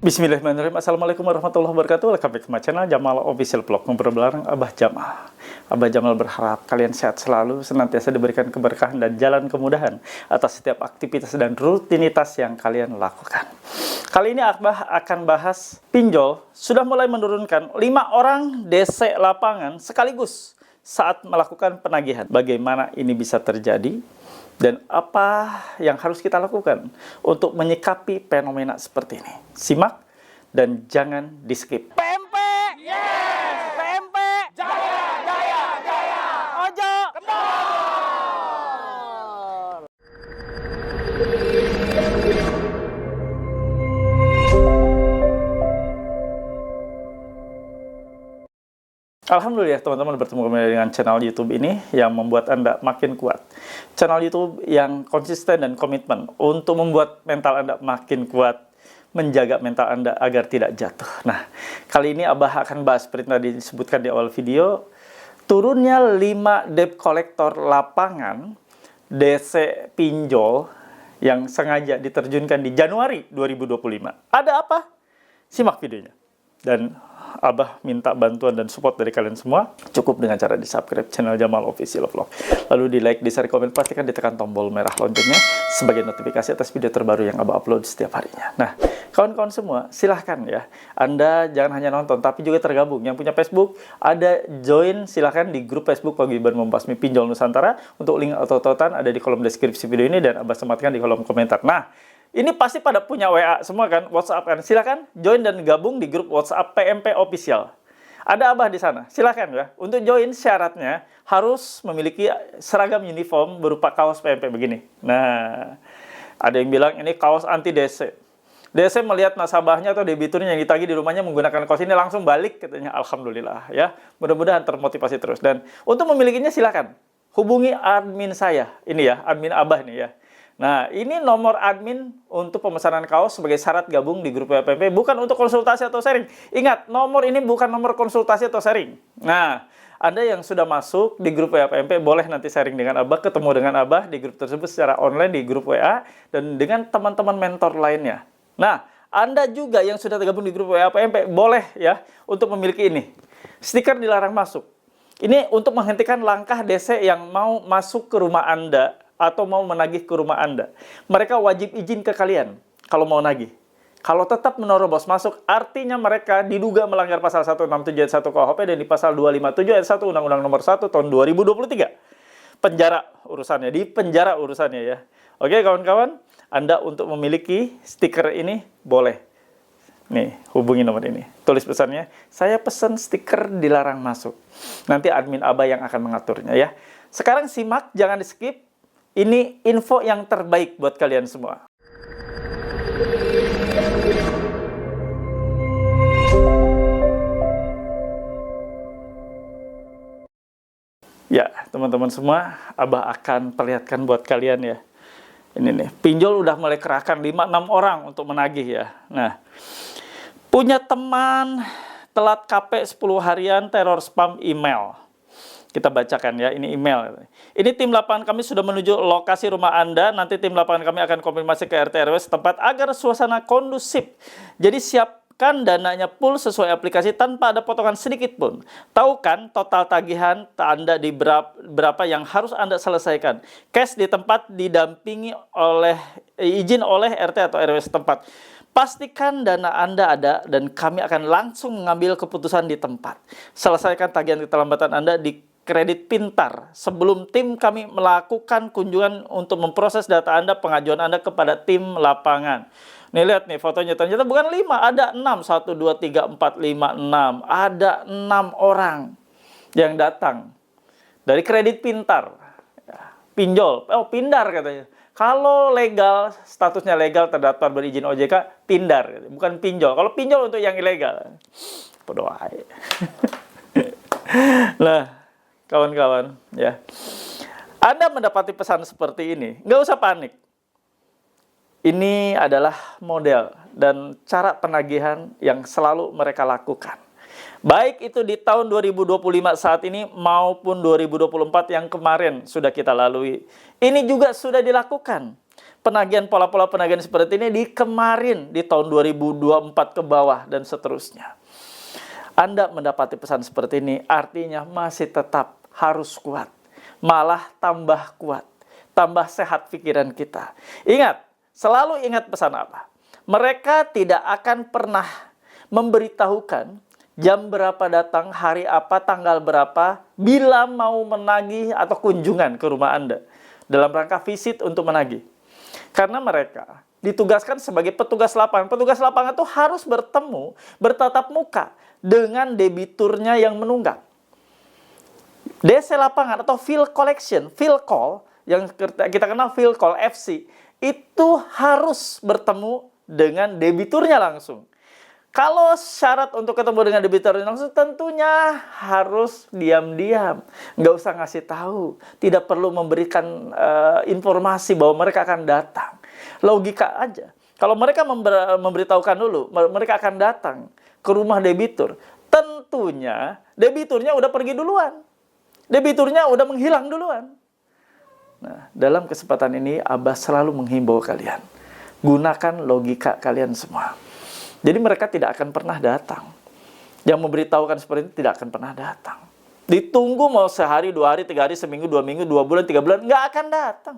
Bismillahirrahmanirrahim. Assalamualaikum warahmatullahi wabarakatuh. Welcome back to my channel Jamal Official Vlog. Ngobrol bareng Abah Jamal. Abah Jamal berharap kalian sehat selalu, senantiasa diberikan keberkahan dan jalan kemudahan atas setiap aktivitas dan rutinitas yang kalian lakukan. Kali ini Abah akan bahas pinjol sudah mulai menurunkan 5 orang DC lapangan sekaligus saat melakukan penagihan. Bagaimana ini bisa terjadi? Dan apa yang harus kita lakukan untuk menyikapi fenomena seperti ini? Simak dan jangan di-skip. PMP! Yes! PMP! Jaya, jaya, jaya! Ojo! Kendor! Alhamdulillah teman-teman bertemu kembali dengan channel YouTube ini yang membuat Anda makin kuat. Channel YouTube yang konsisten dan komitmen untuk membuat mental Anda makin kuat, menjaga mental Anda agar tidak jatuh. Nah, kali ini Abah akan bahas seperti tadi disebutkan di awal video, turunnya 5 debt collector lapangan DC pinjol yang sengaja diterjunkan di Januari 2025. Ada apa? Simak videonya. Dan Abah minta bantuan dan support dari kalian semua. Cukup dengan cara di-subscribe channel Jamal Official Vlog. Lalu di-like, di-share, komen, pastikan ditekan tombol merah loncengnya sebagai notifikasi atas video terbaru yang Abah upload setiap harinya. Nah, kawan-kawan semua, silahkan ya. Anda jangan hanya nonton, tapi juga tergabung. Yang punya Facebook, ada join silahkan di grup Facebook Paguyuban Membasmi Pinjol Nusantara. Untuk link otot-ototan ada di kolom deskripsi video ini dan Abah sematkan di kolom komentar. Nah, ini pasti pada punya WA semua kan, WhatsApp kan. Silakan join dan gabung di grup WhatsApp PMP Official. Ada Abah di sana. Silakan ya. Untuk join syaratnya harus memiliki seragam uniform berupa kaos PMP begini. Nah, ada yang bilang ini kaos anti DC. DC melihat nasabahnya atau debiturnya yang ditagih di rumahnya menggunakan kaos ini langsung balik katanya. Alhamdulillah ya. Mudah-mudahan termotivasi terus. Dan untuk memilikinya silakan hubungi admin saya. Ini ya, admin Abah nih ya. Nah, ini nomor admin untuk pemesanan kaos sebagai syarat gabung di grup PMP, bukan untuk konsultasi atau sharing. Ingat, nomor ini bukan nomor konsultasi atau sharing. Nah, Anda yang sudah masuk di grup PMP, boleh nanti sharing dengan Abah, ketemu dengan Abah di grup tersebut secara online di grup WA, dan dengan teman-teman mentor lainnya. Nah, Anda juga yang sudah tergabung di grup WA PMP, boleh ya, untuk memiliki ini. Stiker dilarang masuk. Ini untuk menghentikan langkah DC yang mau masuk ke rumah Anda, atau mau menagih ke rumah Anda. Mereka wajib izin ke kalian kalau mau nagih. Kalau tetap menerobos masuk, artinya mereka diduga melanggar pasal 167 ayat 1 KUHP dan di pasal 257 ayat 1 Undang-Undang Nomor 1 tahun 2023. Penjara urusannya, di penjara urusannya ya. Oke kawan-kawan, Anda untuk memiliki stiker ini boleh. Nih, hubungi nomor ini. Tulis pesannya, saya pesan stiker dilarang masuk. Nanti admin Abah yang akan mengaturnya ya. Sekarang simak, jangan di-skip. Ini info yang terbaik buat kalian semua. Ya, teman-teman semua, Abah akan perlihatkan buat kalian ya. Ini nih, pinjol udah mulai kerahkan 5-6 orang untuk menagih ya. Nah, punya teman telat KP 10 harian teror spam email. Kita bacakan ya, ini email. Ini tim lapangan kami sudah menuju lokasi rumah Anda. Nanti tim lapangan kami akan konfirmasi ke RT RW setempat agar suasana kondusif. Jadi siapkan dananya full sesuai aplikasi tanpa ada potongan sedikit pun. Tahu kan total tagihan Anda di berapa yang harus Anda selesaikan. Cash di tempat didampingi oleh izin oleh RT atau RW setempat. Pastikan dana Anda ada dan kami akan langsung mengambil keputusan di tempat. Selesaikan tagihan keterlambatan Anda di Kredit Pintar sebelum tim kami melakukan kunjungan untuk memproses data Anda, pengajuan Anda kepada tim lapangan. Nih lihat nih fotonya, ternyata bukan 5, ada 6. 1, 2, 3, 4, 5, 6. Ada 6 orang yang datang dari Kredit Pintar. Pinjol, oh pindar katanya. Kalau legal, statusnya legal terdaftar berizin OJK, pindar. Bukan pinjol. Kalau pinjol untuk yang ilegal. Bodoh aja. Nah, kawan-kawan ya, Anda mendapati pesan seperti ini, nggak usah panik. Ini adalah model dan cara penagihan yang selalu mereka lakukan. Baik itu di tahun 2025 saat ini maupun 2024 yang kemarin sudah kita lalui. Ini juga sudah dilakukan. Pola-pola penagihan seperti ini di tahun 2024 ke bawah dan seterusnya. Anda mendapati pesan seperti ini, artinya masih tetap harus kuat. Malah tambah kuat, tambah sehat pikiran kita. Ingat, selalu ingat pesan apa? Mereka tidak akan pernah memberitahukan jam berapa datang, hari apa, tanggal berapa, bila mau menagih atau kunjungan ke rumah Anda. Dalam rangka visit untuk menagih. Karena mereka ditugaskan sebagai petugas lapangan. Petugas lapangan itu harus bertemu, bertatap muka dengan debiturnya yang menunggak. DC lapangan atau field collection, field call, yang kita kenal field call FC, itu harus bertemu dengan debiturnya langsung. Kalau syarat untuk ketemu dengan debiturnya langsung, tentunya harus diam-diam. Nggak usah ngasih tahu. Tidak perlu memberikan informasi bahwa mereka akan datang. Logika aja. Kalau mereka memberitahukan dulu, mereka akan datang ke rumah debitur. Tentunya debiturnya udah pergi duluan. Debiturnya udah menghilang duluan. Nah, dalam kesempatan ini, Abah selalu menghimbau kalian. Gunakan logika kalian semua. Jadi mereka tidak akan pernah datang. Yang memberitahukan seperti itu tidak akan pernah datang. Ditunggu mau sehari, 2 hari, 3 hari, seminggu, 2 minggu, 2 bulan, 3 bulan, nggak akan datang.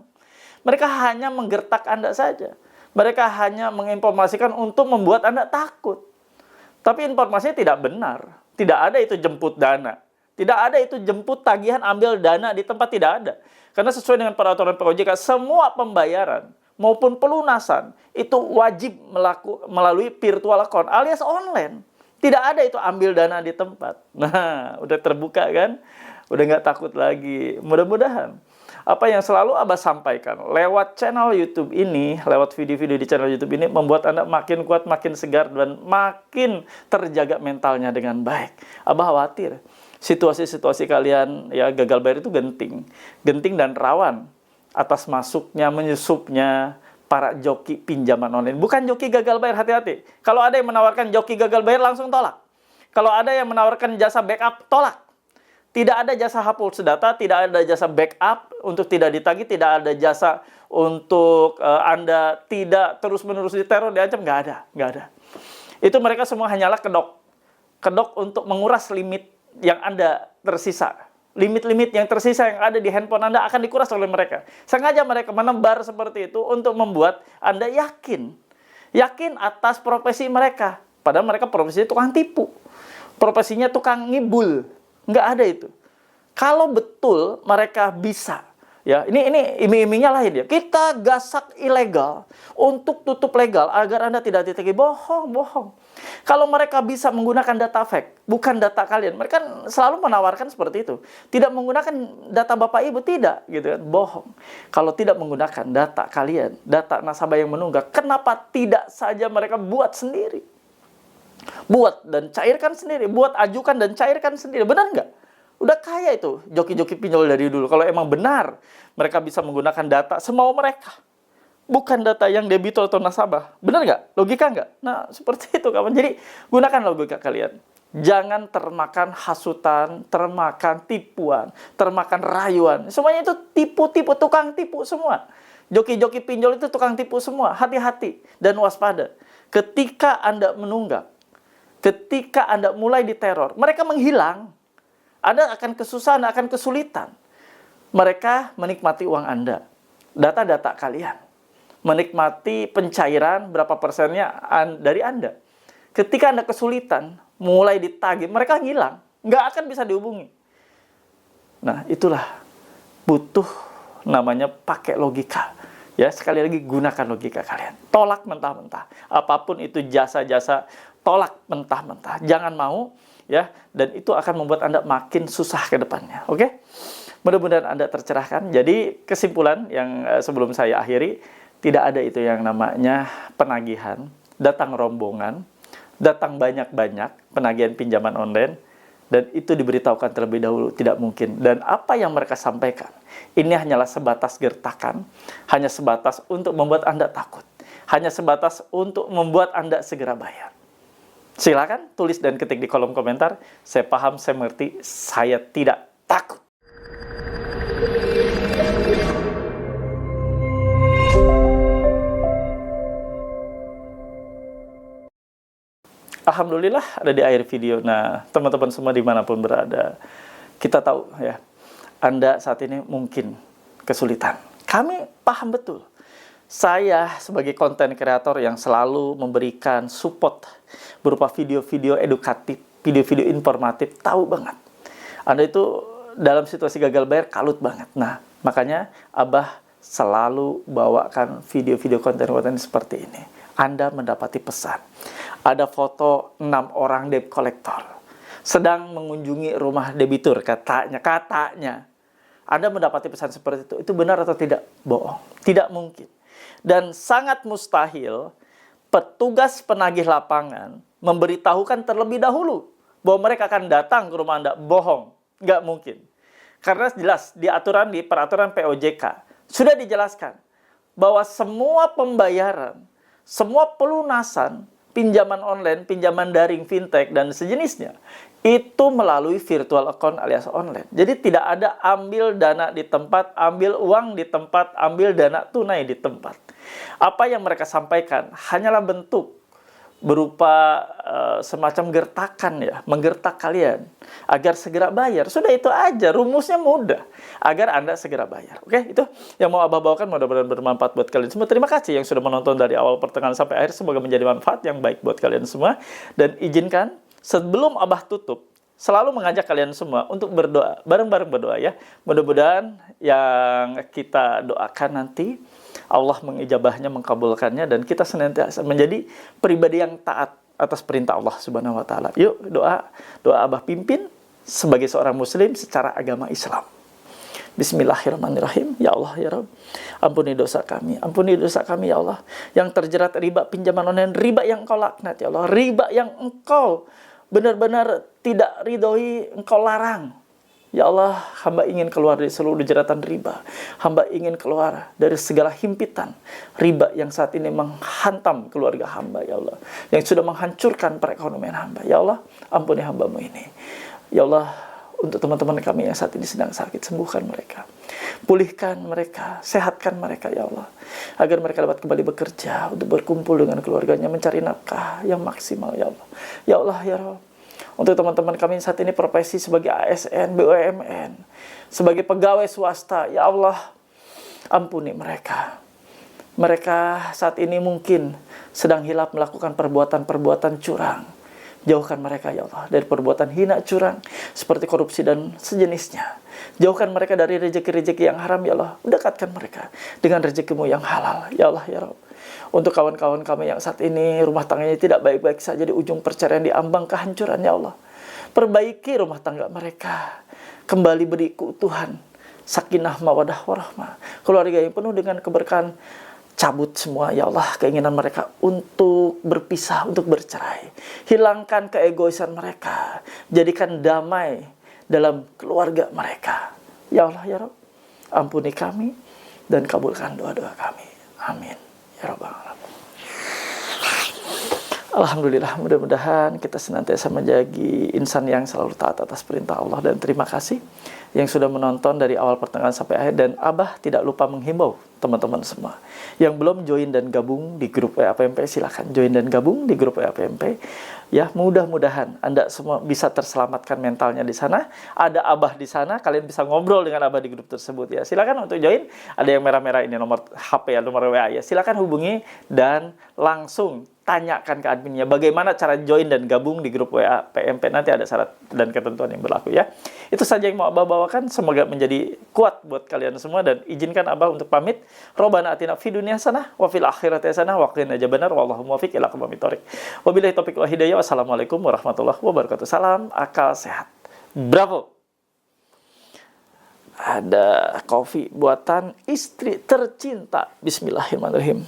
Mereka hanya menggertak Anda saja. Mereka hanya menginformasikan untuk membuat Anda takut. Tapi informasinya tidak benar. Tidak ada itu jemput dana. Tidak ada itu jemput tagihan ambil dana di tempat, tidak ada. Karena sesuai dengan peraturan POJK, semua pembayaran maupun pelunasan itu wajib melalui virtual account alias online. Tidak ada itu ambil dana di tempat. Nah, udah terbuka kan? Udah nggak takut lagi. Mudah-mudahan apa yang selalu Abah sampaikan lewat channel YouTube ini, lewat video-video di channel YouTube ini, membuat Anda makin kuat, makin segar, dan makin terjaga mentalnya dengan baik. Abah khawatir situasi-situasi kalian ya gagal bayar itu genting dan rawan atas masuknya, menyusupnya para joki pinjaman online. Bukan joki gagal bayar, hati-hati. Kalau ada yang menawarkan joki gagal bayar, langsung tolak. Kalau ada yang menawarkan jasa backup, tolak. Tidak ada jasa hapus data, tidak ada jasa backup untuk tidak ditagih, tidak ada jasa untuk Anda tidak terus-menerus diteror, diancam, nggak ada. Itu mereka semua hanyalah kedok untuk menguras limit yang Anda tersisa. Limit-limit yang tersisa yang ada di handphone Anda akan dikuras oleh mereka. Sengaja mereka menebar seperti itu untuk membuat Anda yakin atas profesi mereka. Padahal mereka profesinya tukang tipu. Profesinya tukang ngibul. Nggak ada itu. Kalau betul mereka bisa, ya ini iming-imingnya lain ya. Kita gasak ilegal untuk tutup legal agar Anda tidak ditagih. Bohong. Kalau mereka bisa menggunakan data fake, bukan data kalian. Mereka selalu menawarkan seperti itu. Tidak menggunakan data Bapak Ibu, tidak, gitu kan. Bohong. Kalau tidak menggunakan data kalian, data nasabah yang menunggak, kenapa tidak saja mereka buat sendiri? Buat dan cairkan sendiri, buat ajukan dan cairkan sendiri. Benar nggak? Udah kaya itu joki-joki pinjol dari dulu. Kalau emang benar mereka bisa menggunakan data semau mereka, bukan data yang debitur atau nasabah. Benar nggak? Logika nggak? Nah, seperti itu kawan. Jadi, gunakan logika kalian. Jangan termakan hasutan, termakan tipuan, termakan rayuan. Semuanya itu tipu-tipu, tukang tipu semua. Joki-joki pinjol itu tukang tipu semua. Hati-hati dan waspada. Ketika Anda menunggak, ketika Anda mulai diteror, mereka menghilang. Anda akan kesusahan, akan kesulitan. Mereka menikmati uang Anda, data-data kalian. Menikmati pencairan berapa persennya dari Anda. Ketika Anda kesulitan, mulai ditagih, mereka hilang. Nggak akan bisa dihubungi. Nah, itulah butuh namanya pakai logika. Ya, sekali lagi gunakan logika kalian. Tolak mentah-mentah. Apapun itu jasa-jasa, tolak mentah-mentah. Jangan mau, ya, dan itu akan membuat Anda makin susah ke depannya. Oke? Mudah-mudahan Anda tercerahkan. Jadi, kesimpulan yang sebelum saya akhiri, tidak ada itu yang namanya penagihan, datang rombongan, datang banyak-banyak penagihan pinjaman online, dan itu diberitahukan terlebih dahulu, tidak mungkin. Dan apa yang mereka sampaikan, ini hanyalah sebatas gertakan, hanya sebatas untuk membuat Anda takut, hanya sebatas untuk membuat Anda segera bayar. Silakan tulis dan ketik di kolom komentar, saya paham, saya mengerti, saya tidak takut. alhamdulillah ada di akhir video. Nah, teman-teman semua dimanapun berada, kita tahu ya, Anda saat ini mungkin kesulitan. Kami paham betul. Saya sebagai konten kreator yang selalu memberikan support berupa video-video edukatif, video-video informatif, tahu banget. Anda itu dalam situasi gagal bayar kalut banget. Nah, makanya Abah selalu bawakan video-video konten-konten seperti ini. Anda mendapati pesan. Ada foto 6 orang debt collector sedang mengunjungi rumah debitur, katanya. Anda mendapati pesan seperti itu. Itu benar atau tidak? Bohong. Tidak mungkin. Dan sangat mustahil petugas penagih lapangan memberitahukan terlebih dahulu bahwa mereka akan datang ke rumah Anda. Bohong. Nggak mungkin. Karena jelas di peraturan POJK sudah dijelaskan bahwa semua pembayaran, semua pelunasan, pinjaman online, pinjaman daring, fintech, dan sejenisnya, itu melalui virtual account alias online. Jadi tidak ada ambil dana di tempat, ambil uang di tempat, ambil dana tunai di tempat. Apa yang mereka sampaikan hanyalah bentuk berupa semacam gertakan ya, menggertak kalian agar segera bayar. Sudah itu aja, rumusnya mudah, agar Anda segera bayar. Oke, itu yang mau Abah bawakan, mudah-mudahan bermanfaat buat kalian semua. Terima kasih yang sudah menonton dari awal pertengahan sampai akhir, semoga menjadi manfaat yang baik buat kalian semua. Dan izinkan sebelum Abah tutup, selalu mengajak kalian semua untuk berdoa, bareng-bareng berdoa ya. Mudah-mudahan yang kita doakan nanti Allah mengijabahnya, mengkabulkannya, dan kita senantiasa menjadi pribadi yang taat atas perintah Allah Subhanahu wa taala. Yuk, doa Abah pimpin sebagai seorang muslim secara agama Islam. Bismillahirrahmanirrahim. Ya Allah, ya Rabb, ampuni dosa kami ya Allah, yang terjerat riba pinjaman online, riba yang Engkau laknat ya Allah, riba yang Engkau benar-benar tidak ridhoi, Engkau larang. Ya Allah, hamba ingin keluar dari seluruh jeratan riba. Hamba ingin keluar dari segala himpitan riba yang saat ini menghantam keluarga hamba, ya Allah. Yang sudah menghancurkan perekonomian hamba. Ya Allah, ampuni hambamu ini. Ya Allah, untuk teman-teman kami yang saat ini sedang sakit, sembuhkan mereka. Pulihkan mereka, sehatkan mereka, ya Allah. Agar mereka dapat kembali bekerja untuk berkumpul dengan keluarganya, mencari nafkah yang maksimal, ya Allah. Ya Allah, ya Rabb. Untuk teman-teman kami saat ini profesi sebagai ASN, BUMN, sebagai pegawai swasta, ya Allah, ampuni mereka. Mereka saat ini mungkin sedang hilap melakukan perbuatan-perbuatan curang. Jauhkan mereka, ya Allah, dari perbuatan hina curang, seperti korupsi dan sejenisnya. Jauhkan mereka dari rezeki-rezeki yang haram, ya Allah. Dekatkan mereka dengan rezekimu yang halal, ya Allah, ya Rabb. Untuk kawan-kawan kami yang saat ini rumah tangganya tidak baik-baik saja, di ujung perceraian, di ambang kehancuran, ya Allah. Perbaiki rumah tangga mereka. Kembali beri keutuhan, sakinah, mawadah, warahmah. Keluarga yang penuh dengan keberkahan. Cabut semua, ya Allah, keinginan mereka untuk berpisah, untuk bercerai. Hilangkan keegoisan mereka. Jadikan damai dalam keluarga mereka. Ya Allah, ya Rabb, ampuni kami dan kabulkan doa-doa kami. Amin. Ya Rabbal Alamin. Alhamdulillah, mudah-mudahan kita senantiasa menjadi insan yang selalu taat atas perintah Allah. Dan terima kasih yang sudah menonton dari awal pertengahan sampai akhir. Dan Abah tidak lupa menghimbau teman-teman semua yang belum join dan gabung di grup WA PMP, silahkan join dan gabung di grup WA PMP. Ya, mudah-mudahan Anda semua bisa terselamatkan mentalnya di sana. Ada Abah di sana, kalian bisa ngobrol dengan Abah di grup tersebut ya. Silakan untuk join. Ada yang merah-merah ini nomor HP ya, nomor WA ya. Silakan hubungi dan langsung tanyakan ke adminnya bagaimana cara join dan gabung di grup WA PMP. Nanti ada syarat dan ketentuan yang berlaku ya. Itu saja yang mau Abah bawakan. Semoga menjadi kuat buat kalian semua, dan izinkan Abah untuk pamit. Robbana atina fid dunya hasanah wa fil akhirati hasanah wa qina adzabannar wallahu muwaffiq ila aqwamit thoriq. Wabillahi taufiq wal hidayah. Wassalamualaikum warahmatullahi wabarakatuh. Salam akal sehat. Bravo. Ada kopi buatan istri tercinta. Bismillahirrahmanirrahim.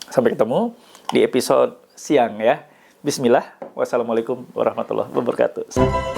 Sampai ketemu di episode siang ya. Bismillah. Wassalamualaikum warahmatullahi wabarakatuh.